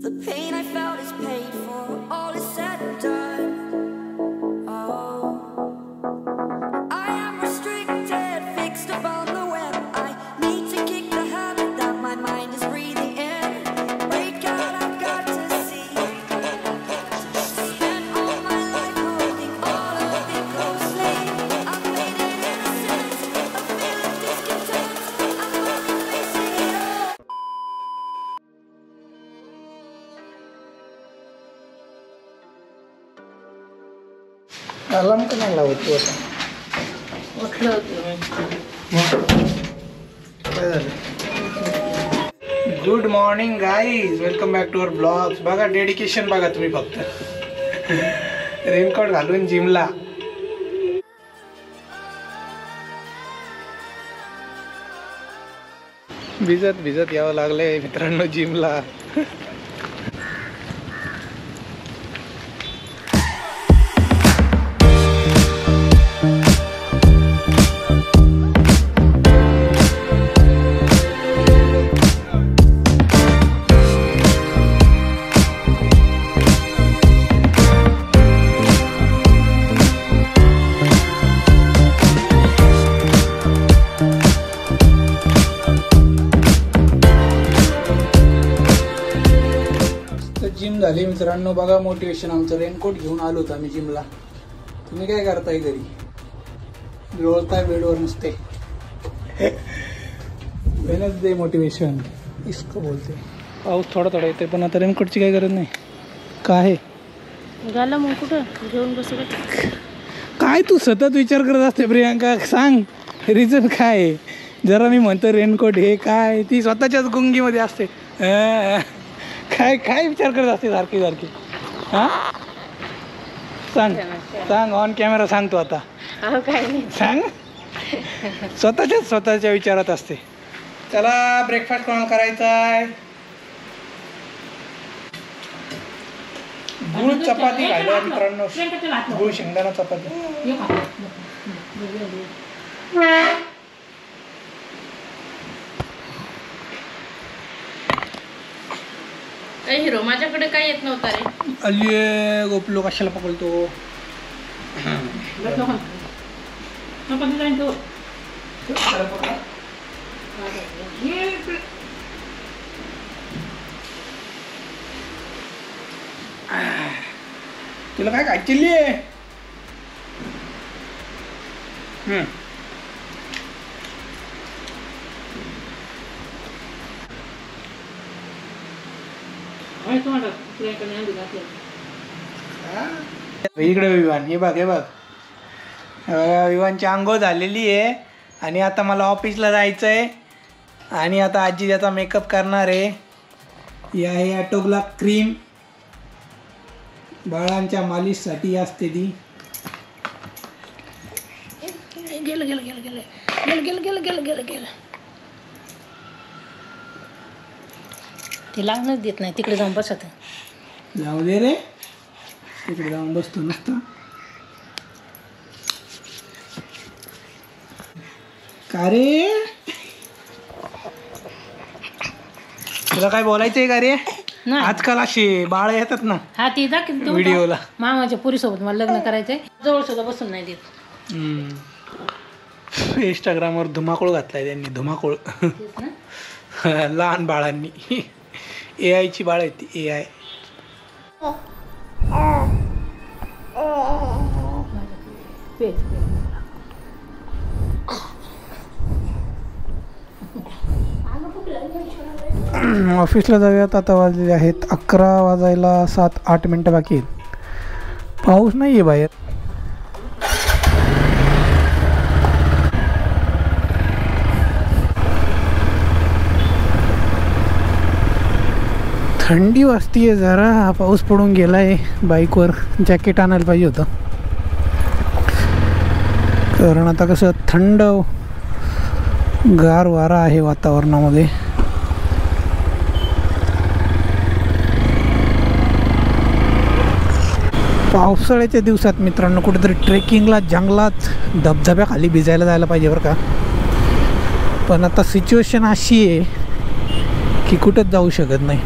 The pain I felt is paid for, all is said and done. Oh, I am restricted, fixed upon the web. I need to kick the habit that my mind is breathing in. Break out, I've got to see. Spent all my life holding all of it closely. I've made it innocent, a feeling discontent. I'm only facing it all. Alarm का नाही लावत तू आता? Good morning guys, welcome back to our blogs. बघा dedication बघा तुम्ही, फक्त raincoat घालून जिमला. भिजत भिजत यावं लागलंय मित्रांनो जिमला. जिम झाली मित्रांनो. बघा मोटिवेशन आमचं. रेनकोट घेऊन आलो होतो आम्ही जिमला. तुम्ही काय करताय घरी? लोळताय बेडवर नुसते. वेनसडे मोटिवेशन इसको बोलते. पाऊस थोडा थोडा येते पण आता रेनकोटची काही गरज नाही. काय गाला मग कुठं घेऊन बसू? काय तू सतत विचार करत असते प्रियांका? सांग रिझन काय आहे? जरा मी म्हणतो रेनकोट हे काय, ती स्वतःच्याच गुंगीमध्ये असते. काय काय विचार करत असते सारखी सारखी? हा सांग सांग, ऑन कॅमेरा सांगतो आता. काय नाही सांग. स्वतःच्या विचारात असते. चला ब्रेकफास्ट कोणाला करायचा आहे? गुळ चपाती खायला मित्रांनो. गुळ शेंगदाणा चपाती. हिरो माझ्याकडे काय येत नव्हता रे. अलिये गोपलो कशाला पकडतो? तुला काय खायची? इकडे विवान, हे बघ हे बघ. विवानची आंघोळ झालेली आहे आणि आता मला ऑफिसला जायचं आहे. आणि आता आजी त्याचा मेकअप करणार आहे. ही आहे ॲटोग्ला क्रीम. बाळांच्या मालिशसाठी असते ती. गेलं गेलं गेलं गेलं गेलं गेलं गेलं गेलं गेलं गेलं. ते लागणच देत नाही. तिकडे जाऊन बसत. जाऊ दे रे, तिकडे जाऊन बसतो नुसतं. का रे, तुला काय बोलायचंय का रे? आजकाल असे बाळ येतात ना. हा ते दाखव व्हिडिओला. मामाच्या पुरीसोबत मला लग्न करायचंय. जवळ सुद्धा बसून नाही देत. इंस्टाग्रामवर धुमाकूळ घातलाय त्यांनी. धुमाकूळ लहान बाळांनी. AI ची बाळ आहे ती. AI. ऑफिसला जाऊयात. आता वाजलेले आहेत 11 वाजायला 7-8 मिनटं बाकी आहेत. पाऊस नाही आहे बाहेर. थंडी वाजतीये जरा. पाऊस पडून गेलाय. बाईकवर जॅकेट आणायला पाहिजे होतं, कारण आता कसं थंड गार वारा आहे वातावरणामध्ये. पावसाळ्याच्या दिवसात मित्रांनो कुठेतरी ट्रेकिंगला, जंगलात, धबधब्याखाली भिजायला जायला पाहिजे बरं का. पण आता सिच्युएशन अशी आहे की कुठंच जाऊ शकत नाही.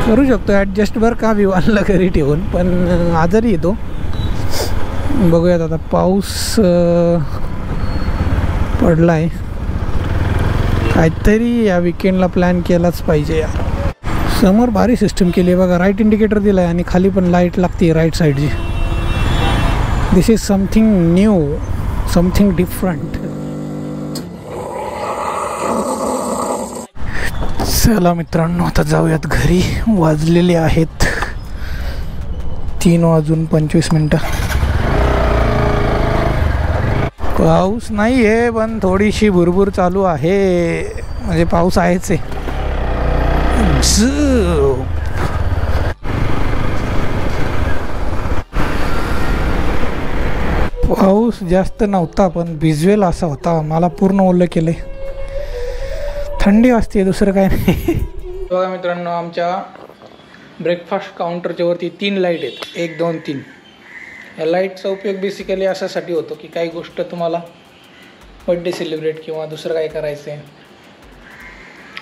करू शकतो ॲडजस्ट बरं का विवानला घरी ठेवून, पण आजारी येतो. बघूयात आता. पाऊस पडला आहे. काहीतरी या विकेंडला प्लॅन केलाच पाहिजे यार. समोर भारी सिस्टम केली आहे बघा. राईट इंडिकेटर दिला आहे आणि खाली पण लाईट लागते राईट साईडची. This is something new, something different. चला मित्रांनो, आता जाऊयात घरी. वाजलेले आहेत 3:25. पाऊस नाही आहे, पण थोडीशी भुरभुर चालू आहे. म्हणजे पाऊस आहेच आहे. पाऊस जास्त नव्हता, पण भिजवेल असा होता. मला पूर्ण ओलं केलं. थंडी वाजते, दुसरं काय नाही. बघा मित्रांनो, आमच्या ब्रेकफास्ट काउंटरच्या वरती 3 लाईट आहेत. 1, 2, 3. या लाईटचा उपयोग बेसिकली अशासाठी होतो की काही गोष्ट तुम्हाला बड्डे सेलिब्रेट किंवा दुसरं काय करायचं आहे,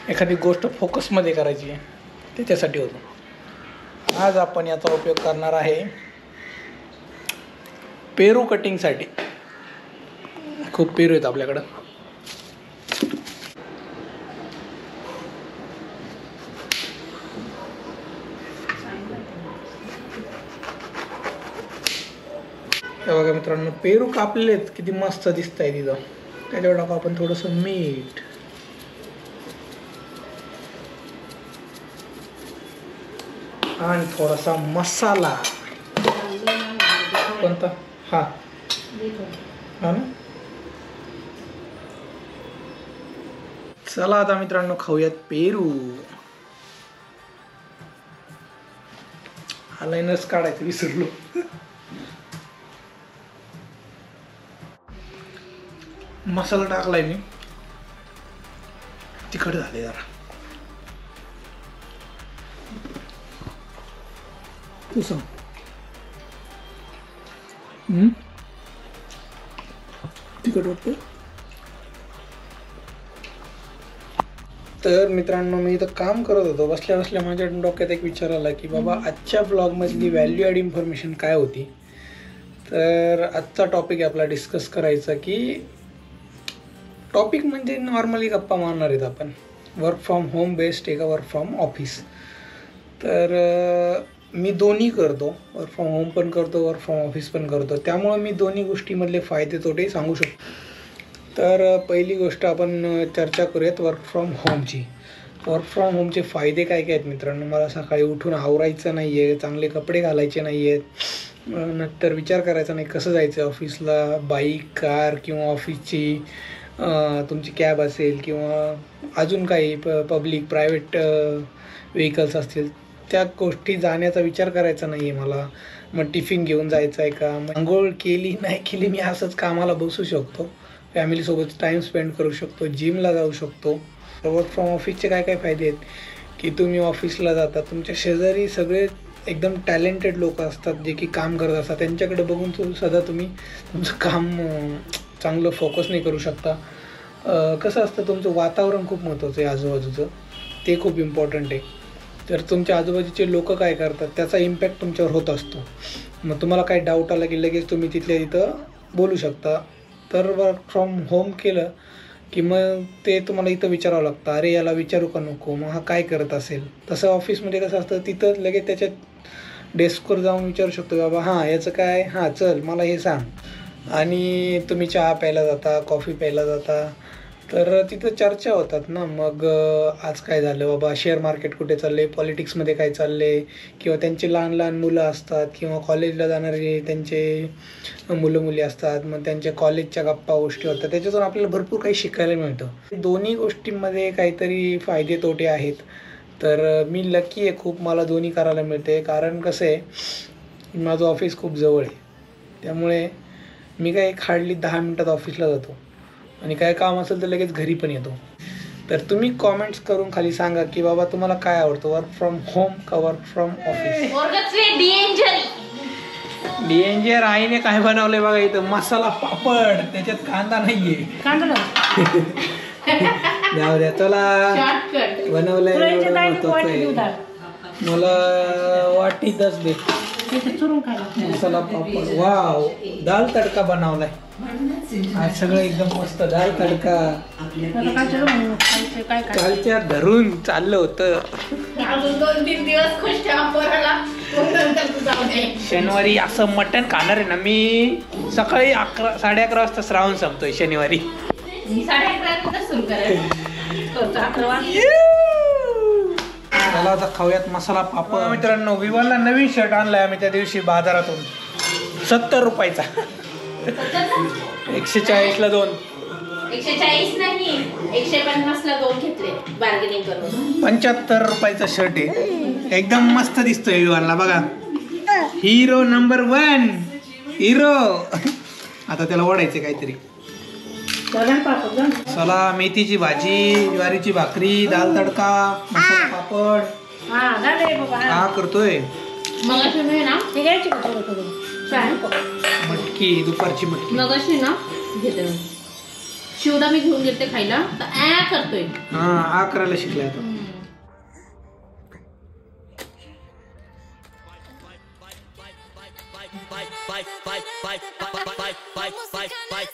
एखादी गोष्ट फोकसमध्ये करायची आहे, त्याच्यासाठी होतो. आज आपण याचा उपयोग करणार आहे पेरू कटिंगसाठी. खूप पेरू आहेत आपल्याकडं. बघा मित्रांनो, पेरू कापलेले आहेत. किती मस्त दिसत आहे तिथं. त्याच्यावर टाकू आपण थोडंसं मीठ. आणि थोडासा मसाला. कोणता? हा ना. चला आता मित्रांनो, खाऊयात पेरू. आलायनच काढायचं विसरलो. मसाला टाकलाय मी. तिखट झाले जरा. तू सांग. तिखट वाटतं. तर मित्रांनो, मी इथं काम करत होतो. बसल्या बसल्या माझ्या डोक्यात एक विचार आला की बाबा आजच्या ब्लॉगमधली व्हॅल्यू ॲड इन्फॉर्मेशन काय होती. तर आजचा टॉपिक आहे आपला डिस्कस करायचा की टॉपिक म्हणजे नॉर्मली गप्पा मारणार आहेत आपण. वर्क फ्रॉम होम बेस्ट आहे का वर्क फ्रॉम ऑफिस. तर मी दोन्ही करतो. वर्क फ्रॉम होम पण करतो, वर्क फ्रॉम ऑफिस पण करतो. त्यामुळं मी दोन्ही गोष्टीमधले फायदे तोटे सांगू शकतो. तर पहिली गोष्ट आपण चर्चा करूयात वर्क फ्रॉम होमची. वर्क फ्रॉम होमचे फायदे काय काय आहेत मित्रांनो. मला सकाळी उठून आवरायचं नाही आहे, चांगले कपडे घालायचे नाही आहेत, नंतर विचार करायचा नाही कसं जायचं ऑफिसला. बाईक, कार किंवा ऑफिसची तुमची कॅब असेल किंवा अजून काही पब्लिक प्रायव्हेट व्हेकल्स असतील, त्या गोष्टी जाण्याचा विचार करायचा नाही आहे मला. मग टिफिन घेऊन जायचं आहे का, मग आंघोळ केली नाही केली, मी असंच कामाला बसू शकतो, फॅमिलीसोबत टाईम स्पेंड करू शकतो, जिमला जाऊ शकतो. वर्क फ्रॉम ऑफिसचे काय काय फायदे आहेत की तुम्ही ऑफिसला जाता, तुमच्या शेजारी सगळे एकदम टॅलेंटेड लोक असतात जे की काम करत असतात. त्यांच्याकडे बघून सध्या तुम्ही तुमचं काम चांगलं फोकस नाही करू शकता. कसं असतं, तुमचं वातावरण खूप महत्त्वाचं आहे आजूबाजूचं, ते खूप इम्पॉर्टंट आहे. तर तुमच्या आजूबाजूचे लोक काय करतात त्याचा इम्पॅक्ट तुमच्यावर होत असतो. मग तुम्हाला काही डाऊट आला की लगेच तुम्ही तिथल्या तिथं बोलू शकता. तर वर्क फ्रॉम होम केलं की मग ते तुम्हाला इथं विचारावं लागतं, अरे याला विचारू का नको, मग हा काय करत असेल. तसं ऑफिसमध्ये कसं असतं, तिथं लगेच त्याच्या डेस्कवर जाऊन विचारू शकतो, बाबा हां याचं काय, हां चल मला हे सांग. आणि तुम्ही चहा प्यायला जाता, कॉफी प्यायला जाता, तर तिथं चर्चा होतात ना. मग आज काय झालं बाबा, शेअर मार्केट कुठे चालले, पॉलिटिक्समध्ये काय चालले, किंवा त्यांचे लहान लहान मुलं असतात किंवा कॉलेजला जाणारे त्यांचे मुलं मुली असतात, मग त्यांच्या कॉलेजच्या गप्पा गोष्टी होतात. त्याच्यातून आपल्याला भरपूर काही शिकायला मिळतं. दोन्ही गोष्टींमध्ये काहीतरी फायदे तोटे आहेत. तर मी लकी आहे खूप, मला दोन्ही करायला मिळते. कारण कसं आहे, माझं ऑफिस खूप जवळ आहे, त्यामुळे मी काय हार्डली 10 मिनटात ऑफिसला जातो आणि काय काम असेल तर लगेच घरी पण येतो. तर तुम्ही कॉमेंट्स करून खाली सांगा की बाबा तुम्हाला काय आवडतं, वर्क फ्रॉम होम का वर्क फ्रॉम ऑफिस. डेंजर आईने काय बनवलंय बघा इथं, मसाला पापड, त्याच्यात कांदा नाहीये. जाऊ द्या, चला बनवलंय. मला वाटीतच दे. चुरून खायला मसाला पापड. वाव, दाल तडका बनवलाय आज. सगळं एकदम मस्त. दाल तडका काय काय कालच्या धरून चाललं होतं. अजून 2-3 दिवस खुश ठेवा पोराला. शनिवारी असं मटण खाणार आहे ना मी. सकाळी 11-11:30 वाजता श्रावण संपतोय शनिवारी. मी 11:30 सुरू करायचं. मला आता खाऊयात मसाला पापड. मित्रांनो, विवानला नवीन शर्ट आणलाय आम्ही त्या दिवशी बाजारातून. 70 रुपयाचा. 140 ला 2. 140 नाही, 150 ला 2 घेतले बार्गेनिंग करून. 75 रुपयाचा शर्ट आहे. एकदम मस्त दिसतोय विवानला बघा. Hero number 1 hero. आता त्याला ओढायचे काहीतरी. चला, मेथीची भाजी, ज्वारीची भाकरी, दाल तडका, मसाला पापड. हा करतोय. मटकी, दुपारची मटकी. मग अशी ना घेते शिवडा मी घेऊन घेते खायला तर करतोय. हा करायला शिकलाय आता. Bye.